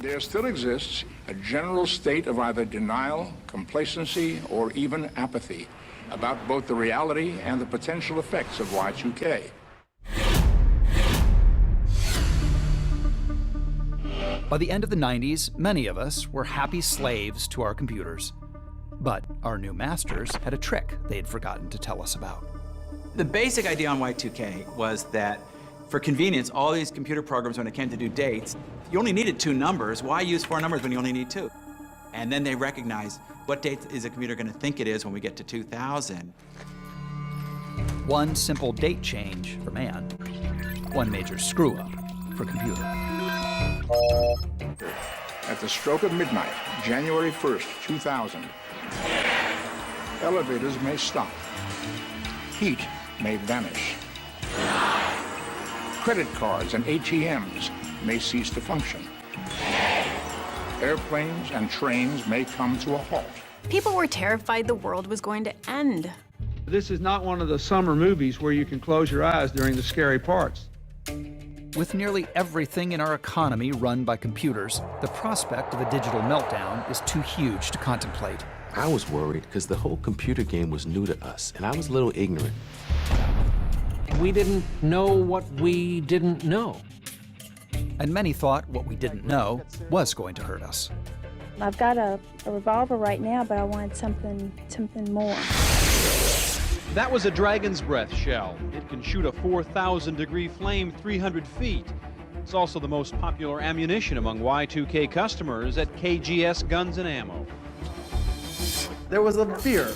There still exists a general state of either denial, complacency, or even apathy about both the reality and the potential effects of Y2K. By the end of the 90s, many of us were happy slaves to our computers. But our new masters had a trick they'd forgotten to tell us about. The basic idea on Y2K was that for convenience, all these computer programs, when it came to do dates, you only needed 2 numbers. Why use 4 numbers when you only need 2? And then they recognized, what date is a computer going to think it is when we get to 2000? One simple date change for man, one major screw-up for computer. At the stroke of midnight, January 1st, 2000, elevators may stop. Heat may vanish. Credit cards and ATMs may cease to function. Airplanes and trains may come to a halt. People were terrified the world was going to end. This is not one of the summer movies where you can close your eyes during the scary parts. With nearly everything in our economy run by computers, the prospect of a digital meltdown is too huge to contemplate. I was worried because the whole computer game was new to us, and I was a little ignorant. We didn't know what we didn't know. And many thought what we didn't know was going to hurt us. I've got a revolver right now, but I wanted something more. That was a Dragon's Breath shell. It can shoot a 4,000-degree flame 300 feet. It's also the most popular ammunition among Y2K customers at KGS Guns and Ammo. There was a fear.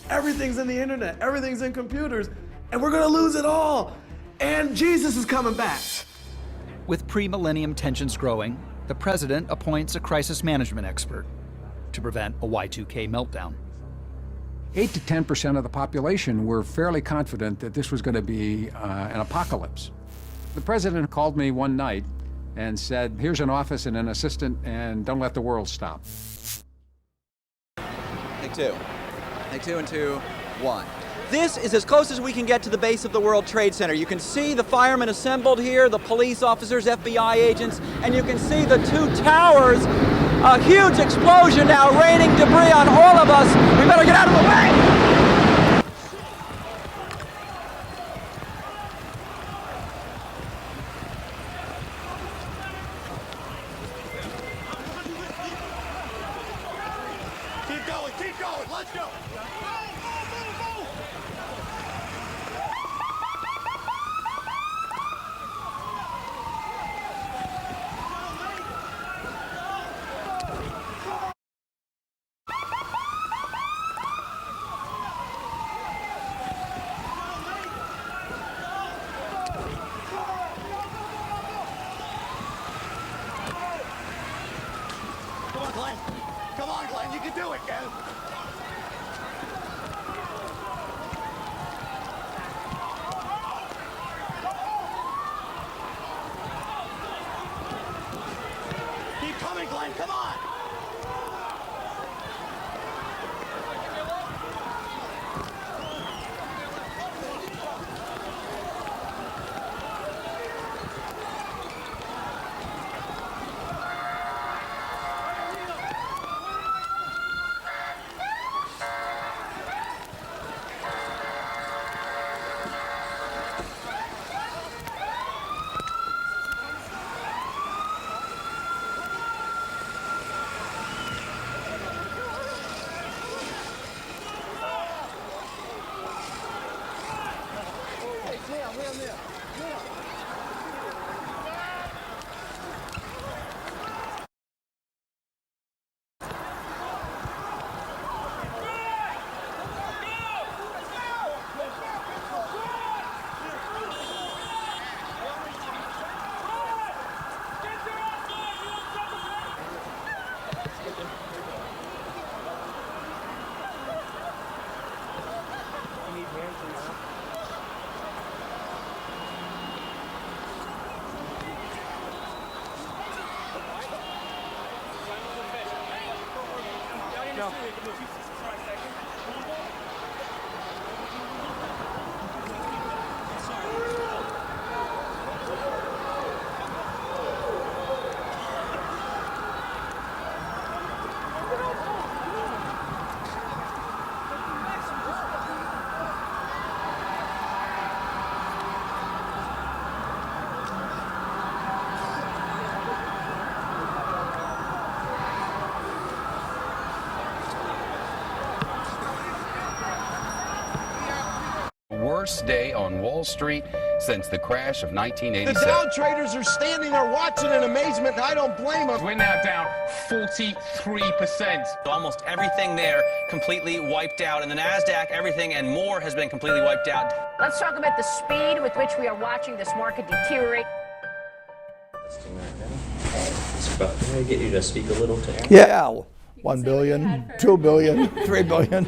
Everything's in the internet, everything's in computers, and we're gonna lose it all. And Jesus is coming back. With pre-millennium tensions growing, the president appoints a crisis management expert to prevent a Y2K meltdown. 8 to 10% of the population were fairly confident that this was going to be an apocalypse. The president called me one night and said, here's an office and an assistant, and don't let the world stop. Take 2. Take 2 and 2, 1. This is as close as we can get to the base of the World Trade Center. You can see the firemen assembled here, the police officers, FBI agents, and you can see the 2 towers. A huge explosion now, raining debris on all of us. We better get out of the way! Keep going, let's go! Come on, Glenn, you can do it, Glenn. Keep coming, Glenn, come on. worst day on Wall Street since the crash of 1987. The Dow traders are standing there watching in amazement, and I don't blame them. We're now down 43%. Almost everything there completely wiped out. In the NASDAQ, everything and more has been completely wiped out. Let's talk about the speed with which we are watching this market deteriorate. Can I get you to speak a little to Aaron? Yeah, 1 billion, 2 billion, 3 billion.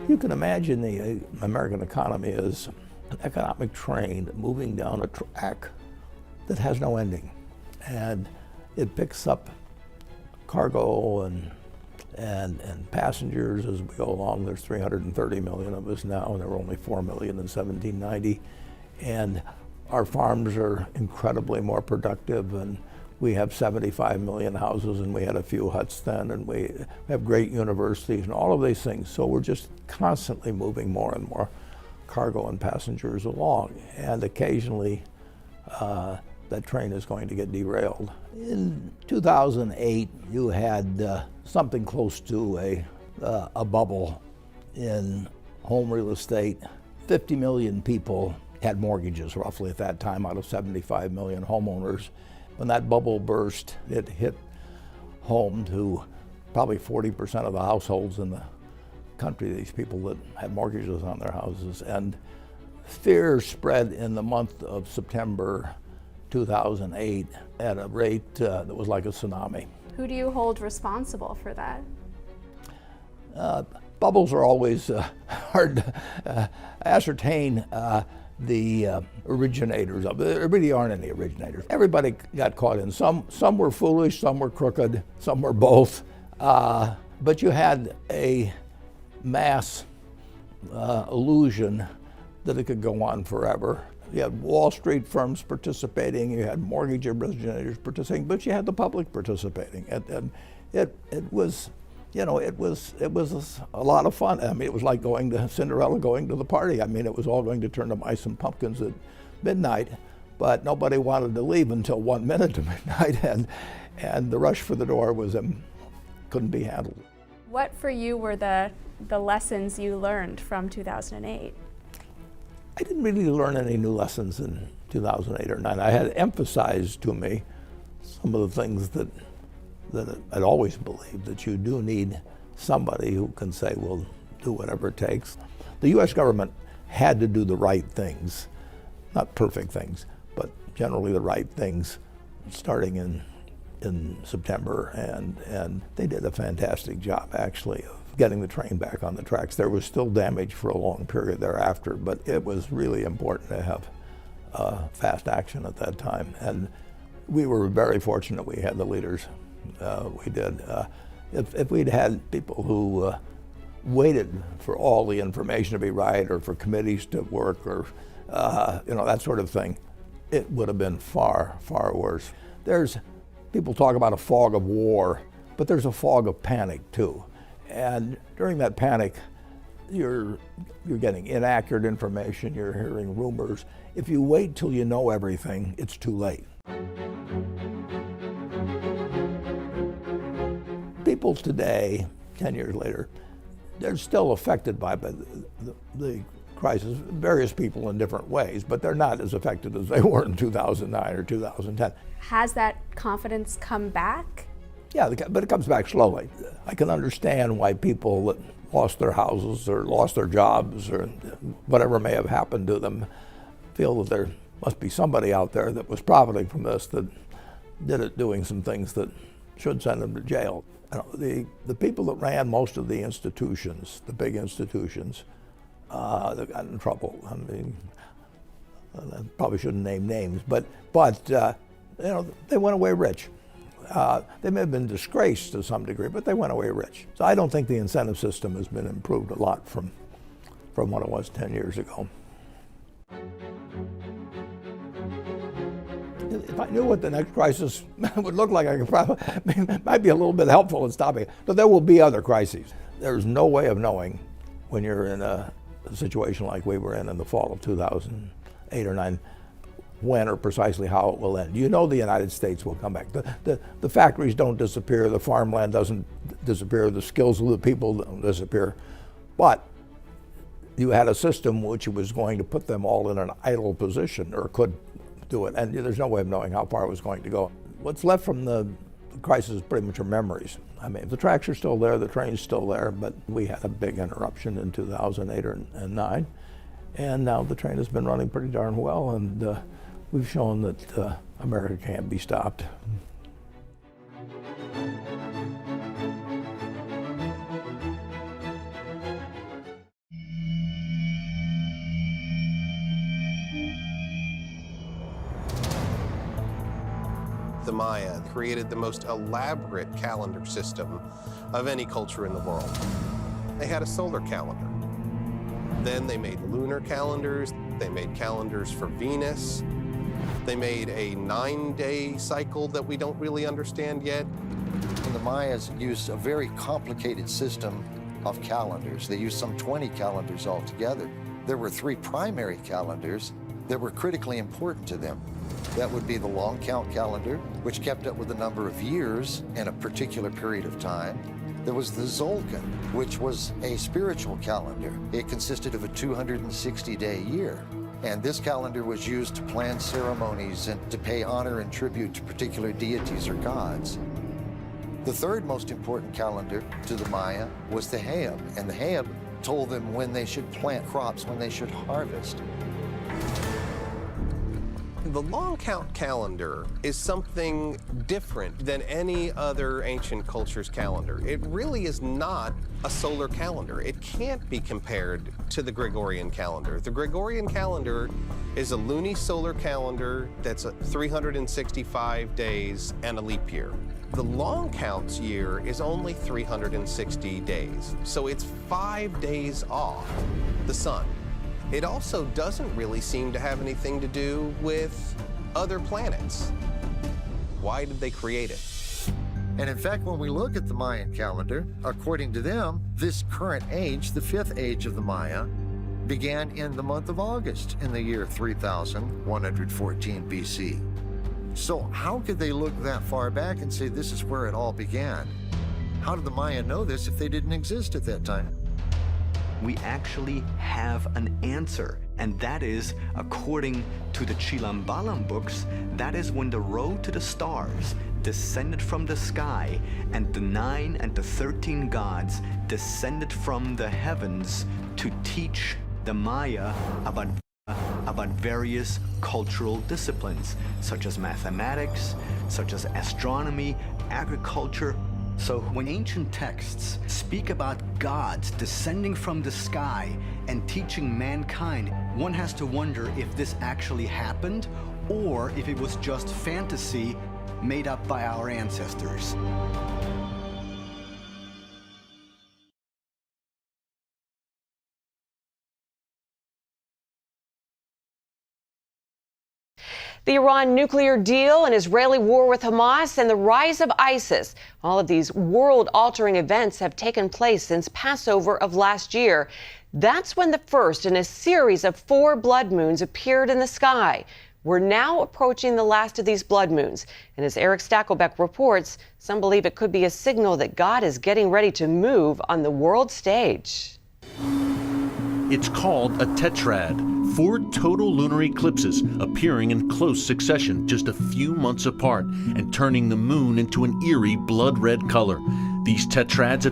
You can imagine the American economy is an economic train moving down a track that has no ending. And it picks up cargo and passengers as we go along. There's 330 million of us now, and there were only 4 million in 1790. And our farms are incredibly more productive, and we have 75 million houses, and we had a few huts then, and we have great universities and all of these things. So we're just constantly moving more and more cargo and passengers along. And occasionally that train is going to get derailed. In 2008, you had something close to a bubble in home real estate. 50 million people had mortgages roughly at that time out of 75 million homeowners. When that bubble burst, it hit home to probably 40% of the households in the country, these people that had mortgages on their houses. And fear spread in the month of September 2008 at a rate that was like a tsunami. Who do you hold responsible for that? Bubbles are always hard to ascertain the originators of it. There really aren't any originators. Everybody got caught in. Some were foolish, some were crooked, some were both. But you had a mass illusion that it could go on forever. You had Wall Street firms participating, you had mortgage originators participating, but you had the public participating. And it was, you know, it was a lot of fun. I mean, it was like going to Cinderella, going to the party. I mean, it was all going to turn to mice and pumpkins at midnight, but nobody wanted to leave until 1 minute to midnight, and the rush for the door was couldn't be handled. What for you were the lessons you learned from 2008? I didn't really learn any new lessons in 2008 or 9. I had emphasized to me some of the things that I'd always believed, that you do need somebody who can say, we'll do whatever it takes. The U.S. government had to do the right things, not perfect things, but generally the right things, starting in September, and they did a fantastic job, actually, of getting the train back on the tracks. There was still damage for a long period thereafter, but it was really important to have fast action at that time. And we were very fortunate we had the leaders. We did. If we'd had people who waited for all the information to be right, or for committees to work, or you know, that sort of thing, it would have been far, far worse. People talk about a fog of war, but there's a fog of panic too. And during that panic, you're getting inaccurate information, you're hearing rumors. If you wait till you know everything, it's too late. People today, 10 years later, they're still affected by the crisis, various people in different ways, but they're not as affected as they were in 2009 or 2010. Has that confidence come back? Yeah, but it comes back slowly. I can understand why people that lost their houses or lost their jobs or whatever may have happened to them feel that there must be somebody out there that was profiting from this, that did it doing some things that should send them to jail. You know, the people that ran most of the institutions, the big institutions, that got in trouble. I mean, I probably shouldn't name names, but you know, they went away rich. They may have been disgraced to some degree, but they went away rich. So I don't think the incentive system has been improved a lot from what it was 10 years ago. If I knew what the next crisis would look like, I could probably, might be a little bit helpful in stopping it. But there will be other crises. There's no way of knowing when you're in a situation like we were in the fall of 2008 or 9, when or precisely how it will end. You know the United States will come back. The factories don't disappear, the farmland doesn't disappear, the skills of the people don't disappear. But you had a system which was going to put them all in an idle position, or could do it, and there's no way of knowing how far it was going to go. What's left from the crisis pretty much are memories. I mean, the tracks are still there, the train's still there, but we had a big interruption in 2008 or 2009, and now the train has been running pretty darn well, and we've shown that America can't be stopped. The Maya created the most elaborate calendar system of any culture in the world. They had a solar calendar. Then they made lunar calendars. They made calendars for Venus. They made a 9-day cycle that we don't really understand yet. And the Mayas used a very complicated system of calendars. They used some 20 calendars altogether. There were 3 primary calendars that were critically important to them. That would be the long count calendar, which kept up with the number of years in a particular period of time. There was the Zolkin, which was a spiritual calendar. It consisted of a 260-day year. And this calendar was used to plan ceremonies and to pay honor and tribute to particular deities or gods. The third most important calendar to the Maya was the Hayab, and the Hayab told them when they should plant crops, when they should harvest. The long count calendar is something different than any other ancient culture's calendar. It really is not a solar calendar. It can't be compared to the Gregorian calendar. The Gregorian calendar is a lunisolar calendar that's 365 days and a leap year. The long counts year is only 360 days, so it's 5 days off the sun. It also doesn't really seem to have anything to do with other planets. Why did they create it? And in fact, when we look at the Mayan calendar, according to them, this current age, the 5th age of the Maya, began in the month of August in the year 3114 BC. So how could they look that far back and say this is where it all began? How did the Maya know this if they didn't exist at that time? We actually have an answer, and that is, according to the Chilambalam books, that is when the road to the stars descended from the sky, and the 9 and the 13 gods descended from the heavens to teach the Maya about various cultural disciplines, such as mathematics, such as astronomy, agriculture. So when ancient texts speak about gods descending from the sky and teaching mankind, one has to wonder if this actually happened or if it was just fantasy made up by our ancestors. The Iran nuclear deal, an Israeli war with Hamas, and the rise of ISIS. All of these world-altering events have taken place since Passover of last year. That's when the first in a series of 4 blood moons appeared in the sky. We're now approaching the last of these blood moons. And as Eric Stakelbeck reports, some believe it could be a signal that God is getting ready to move on the world stage. It's called a tetrad, 4 total lunar eclipses appearing in close succession just a few months apart and turning the moon into an eerie blood red color. These tetrads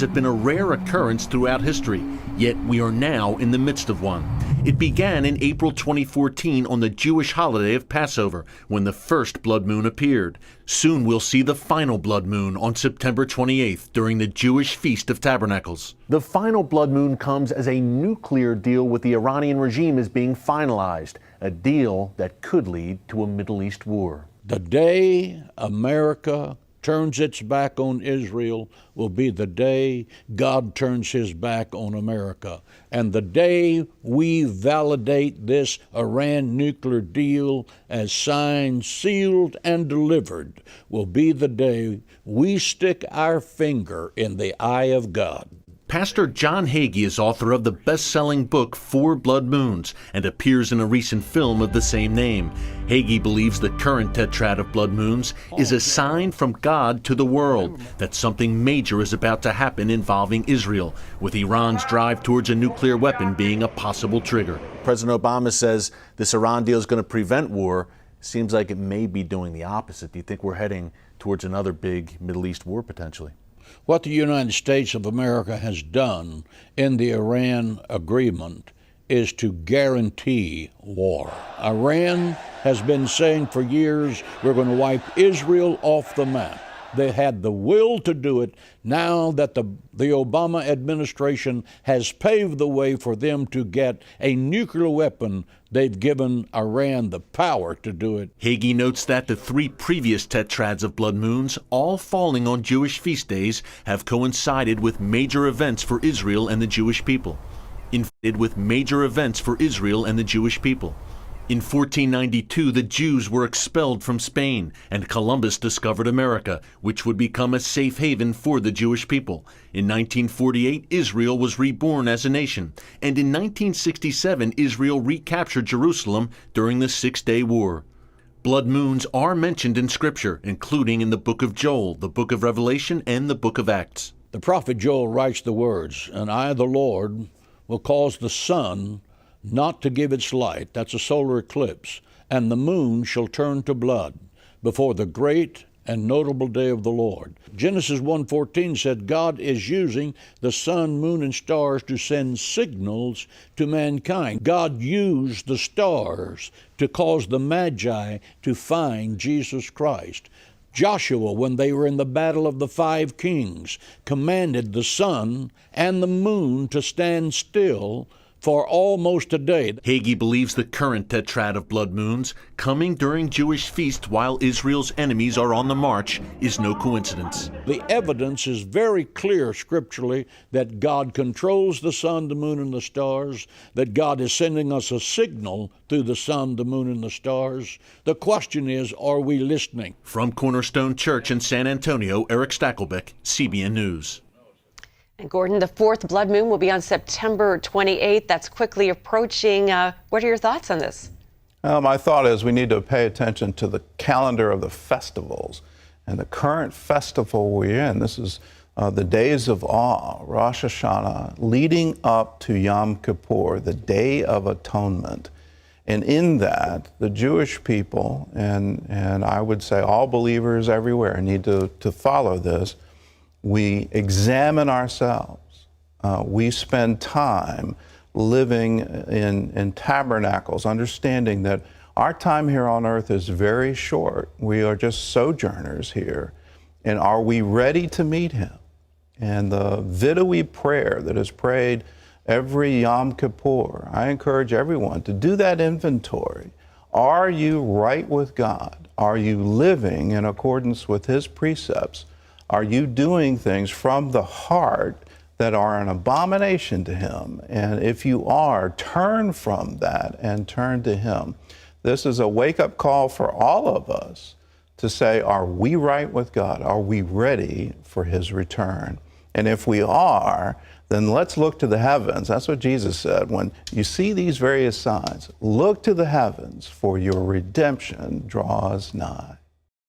have been a rare occurrence throughout history, yet we are now in the midst of one. It began in April 2014 on the Jewish holiday of Passover, when the first blood moon appeared. Soon we'll see the final blood moon on September 28th during the Jewish Feast of Tabernacles. The final blood moon comes as a nuclear deal with the Iranian regime is being finalized, a deal that could lead to a Middle East war. The day America turns its back on Israel will be the day God turns his back on America. And the day we validate this Iran nuclear deal as signed, sealed, and delivered will be the day we stick our finger in the eye of God. Pastor John Hagee is author of the best-selling book 4 Blood Moons and appears in a recent film of the same name. Hagee believes the current tetrad of blood moons is a sign from God to the world that something major is about to happen involving Israel, with Iran's drive towards a nuclear weapon being a possible trigger. President Obama says this Iran deal is going to prevent war. Seems like it may be doing the opposite. Do you think we're heading towards another big Middle East war potentially? What the United States of America has done in the Iran agreement is to guarantee war. Iran has been saying for years, we're going to wipe Israel off the map. They had the will to do it. Now that the Obama administration has paved the way for them to get a nuclear weapon, they've given Iran the power to do it. Hagee notes that the 3 previous tetrads of blood moons, all falling on Jewish feast days, have coincided with major events for Israel and the Jewish people. In 1492, the Jews were expelled from Spain, and Columbus discovered America, which would become a safe haven for the Jewish people. In 1948, Israel was reborn as a nation, and in 1967, Israel recaptured Jerusalem during the Six-Day War. Blood moons are mentioned in Scripture, including in the book of Joel, the book of Revelation, and the book of Acts. The prophet Joel writes the words, "And I, the Lord, will cause the sun not to give its light," that's a solar eclipse, "and the moon shall turn to blood before the great and notable day of the Lord." Genesis 1:14 said God is using the sun, moon, and stars to send signals to mankind. God used the stars to cause the Magi to find Jesus Christ. Joshua, when they were in the battle of the 5 kings, commanded the sun and the moon to stand still for almost a day. Hagee believes the current tetrad of blood moons, coming during Jewish feasts while Israel's enemies are on the march, is no coincidence. The evidence is very clear scripturally that God controls the sun, the moon, and the stars, that God is sending us a signal through the sun, the moon, and the stars. The question is, are we listening? From Cornerstone Church in San Antonio, Eric Stackelbeck, CBN News. And Gordon, the 4th blood moon will be on September 28th. That's quickly approaching. What are your thoughts on this? My thought is we need to pay attention to the calendar of the festivals. And the current festival we're in, this is the Days of Awe, Rosh Hashanah, leading up to Yom Kippur, the Day of Atonement. And in that, the Jewish people, and I would say all believers everywhere need to follow this. We examine ourselves. We spend time living in tabernacles, understanding that our time here on earth is very short. We are just sojourners here. And are we ready to meet Him? And the Vidui prayer that is prayed every Yom Kippur, I encourage everyone to do that inventory. Are you right with God? Are you living in accordance with His precepts? Are you doing things from the heart that are an abomination to Him? And if you are, turn from that and turn to Him. This is a wake-up call for all of us to say, are we right with God? Are we ready for His return? And if we are, then let's look to the heavens. That's what Jesus said. When you see these various signs, look to the heavens, for your redemption draws nigh.